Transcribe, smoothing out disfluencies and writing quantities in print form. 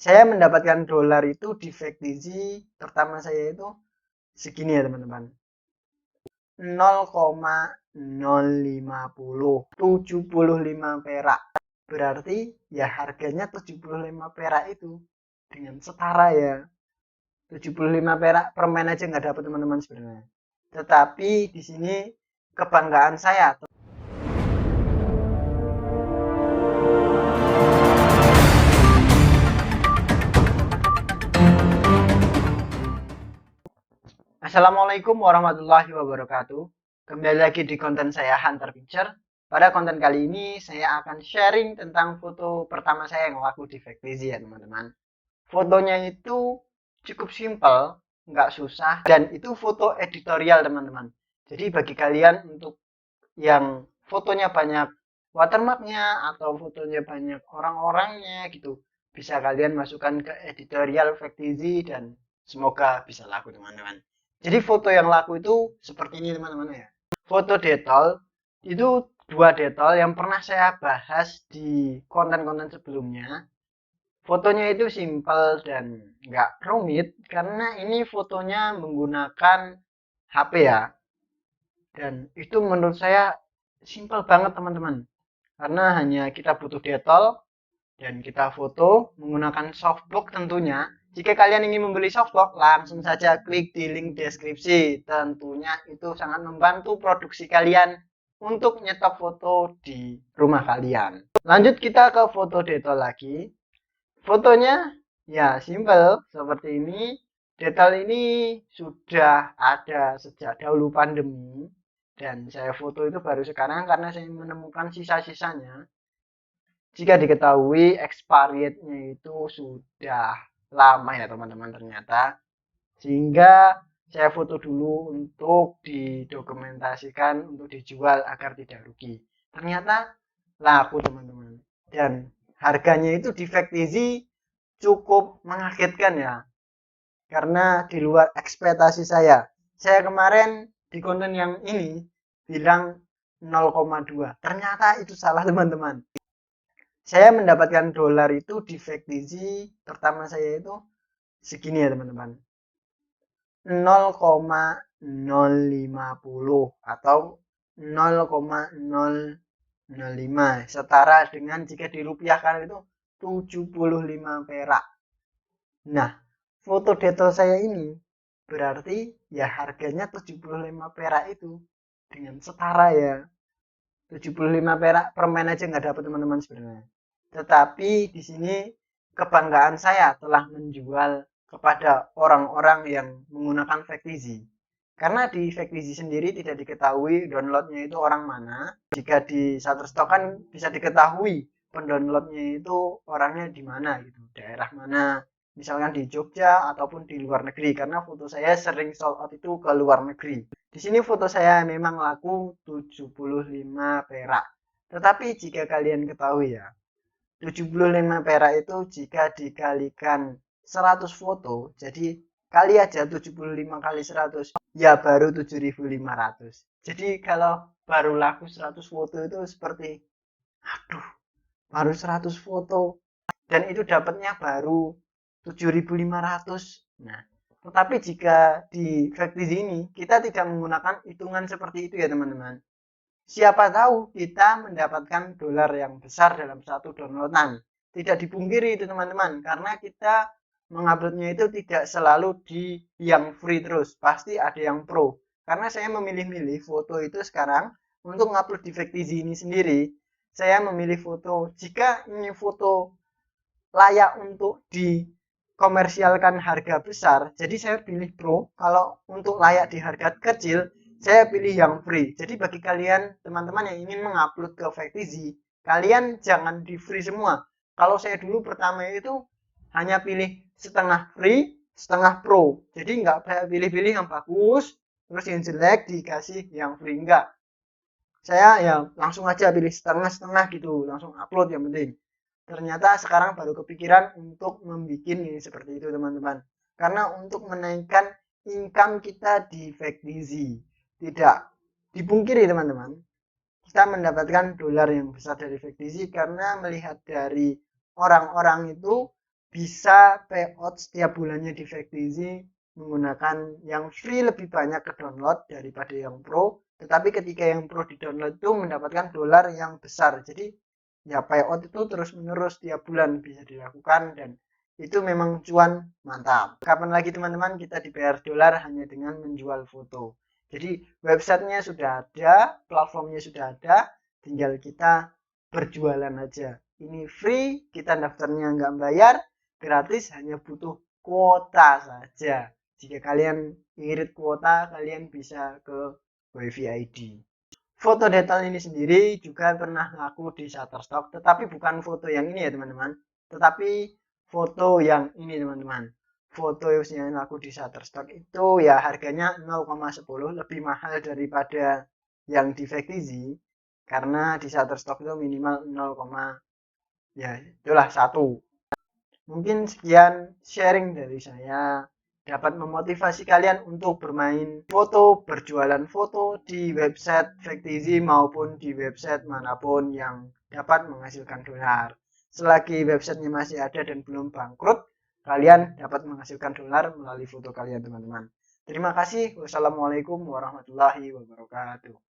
Saya mendapatkan dolar itu di Factizi pertama saya itu segini ya teman-teman. 0,075 perak. Berarti ya harganya 75 perak itu dengan setara ya. 75 perak permen aja nggak dapat teman-teman sebenarnya. Tetapi di sini kebanggaan saya. Assalamualaikum warahmatullahi wabarakatuh. Kembali lagi di konten saya Hunter Picture. Pada konten kali ini saya akan sharing tentang foto pertama saya yang laku di Factizi ya teman-teman. Fotonya itu cukup simpel, nggak susah, dan itu foto editorial teman-teman. Jadi bagi kalian untuk yang fotonya banyak watermarknya atau fotonya banyak orang-orangnya gitu, bisa kalian masukkan ke editorial Factizi dan semoga bisa laku teman-teman. Jadi foto yang laku itu seperti ini teman-teman ya. Foto detol itu dua detol yang pernah saya bahas di konten-konten sebelumnya. Fotonya itu simpel dan nggak rumit karena ini fotonya menggunakan HP ya. Dan itu menurut saya simpel banget teman-teman. Karena hanya kita butuh detol dan kita foto menggunakan softbox tentunya. Jika kalian ingin membeli softbox, langsung saja klik di link deskripsi. Tentunya itu sangat membantu produksi kalian untuk nyetok foto di rumah kalian. Lanjut kita ke foto detol lagi. Fotonya ya simple seperti ini. Detol ini sudah ada sejak dahulu pandemi dan saya foto itu baru sekarang karena saya menemukan sisa-sisanya. Jika diketahui expirednya itu sudah lama ya teman-teman ternyata, sehingga saya foto dulu untuk didokumentasikan untuk dijual agar tidak rugi. Ternyata laku teman-teman, dan harganya itu di Factizi cukup mengagetkan ya, karena di luar ekspektasi saya. Saya kemarin di konten yang ini bilang 0,2, ternyata itu salah teman-teman. Saya mendapatkan dolar itu di Factizi pertama saya itu segini ya teman-teman. 0,050 atau 0,005 setara dengan jika dirupiahkan itu 75 perak. Nah, foto detol saya ini berarti ya harganya 75 perak itu dengan setara ya. 75 perak permen aja nggak dapat teman-teman sebenarnya. Tetapi di sini kebanggaan saya telah menjual kepada orang-orang yang menggunakan Factizi. Karena di Factizi sendiri tidak diketahui downloadnya itu orang mana. Jika di Shutterstock kan bisa diketahui pendownloadnya itu orangnya di mana gitu, daerah mana. Misalkan di Jogja ataupun di luar negeri, karena foto saya sering sold out itu ke luar negeri. Di sini foto saya memang laku 75 perak. Tetapi jika kalian ketahui ya, 75 perak itu jika dikalikan 100 foto, jadi kali aja 75 kali 100, ya baru 7.500. Jadi kalau baru laku 100 foto itu seperti, aduh, baru 100 foto dan itu dapatnya baru 7.500. Nah, tetapi jika di Factizi ini kita tidak menggunakan hitungan seperti itu ya teman-teman. Siapa tahu kita mendapatkan dolar yang besar dalam satu downloadan. Tidak dipungkiri itu teman-teman, karena kita menguploadnya itu tidak selalu di yang free terus, pasti ada yang pro. Karena saya memilih-milih foto itu sekarang untuk ngupload di Factizi ini sendiri. Saya memilih foto, jika ini foto layak untuk dikomersialkan harga besar, jadi saya pilih pro. Kalau untuk layak di harga kecil, saya pilih yang free. Jadi bagi kalian teman-teman yang ingin mengupload ke Factizi, kalian jangan di free semua. Kalau saya dulu pertama itu hanya pilih setengah free, setengah pro. Jadi nggak pilih-pilih yang bagus, terus yang jelek dikasih yang free. Enggak. Saya ya langsung aja pilih setengah-setengah gitu, langsung upload yang penting. Ternyata sekarang baru kepikiran untuk membuat ini seperti itu teman-teman. Karena untuk menaikkan income kita di Factizi. Tidak dipungkiri teman-teman, kita mendapatkan dolar yang besar dari Factizi karena melihat dari orang-orang itu bisa payout setiap bulannya di Factizi menggunakan yang free lebih banyak ke download daripada yang pro, tetapi ketika yang pro di download itu mendapatkan dolar yang besar. Jadi ya payout itu terus menerus tiap bulan bisa dilakukan dan itu memang cuan mantap. Kapan lagi teman-teman kita dibayar dolar hanya dengan menjual foto. Jadi websitenya sudah ada, platformnya sudah ada, tinggal kita berjualan aja. Ini free, kita daftarnya nggak bayar, gratis, hanya butuh kuota saja. Jika kalian irit kuota, kalian bisa ke WiFi ID. Foto detail ini sendiri juga pernah ngaku di Shutterstock, tetapi bukan foto yang ini ya teman-teman, tetapi foto yang ini teman-teman. Foto yang aku di Shutterstock itu ya harganya 0,10, lebih mahal daripada yang di Factizi, karena di Shutterstock itu minimal 0, ya itulah 1. Mungkin sekian sharing dari saya, dapat memotivasi kalian untuk bermain foto, berjualan foto di website Factizi maupun di website manapun yang dapat menghasilkan dolar. Selagi websitenya masih ada dan belum bangkrut, kalian dapat menghasilkan dolar melalui foto kalian teman-teman. Terima kasih. Wassalamualaikum warahmatullahi wabarakatuh.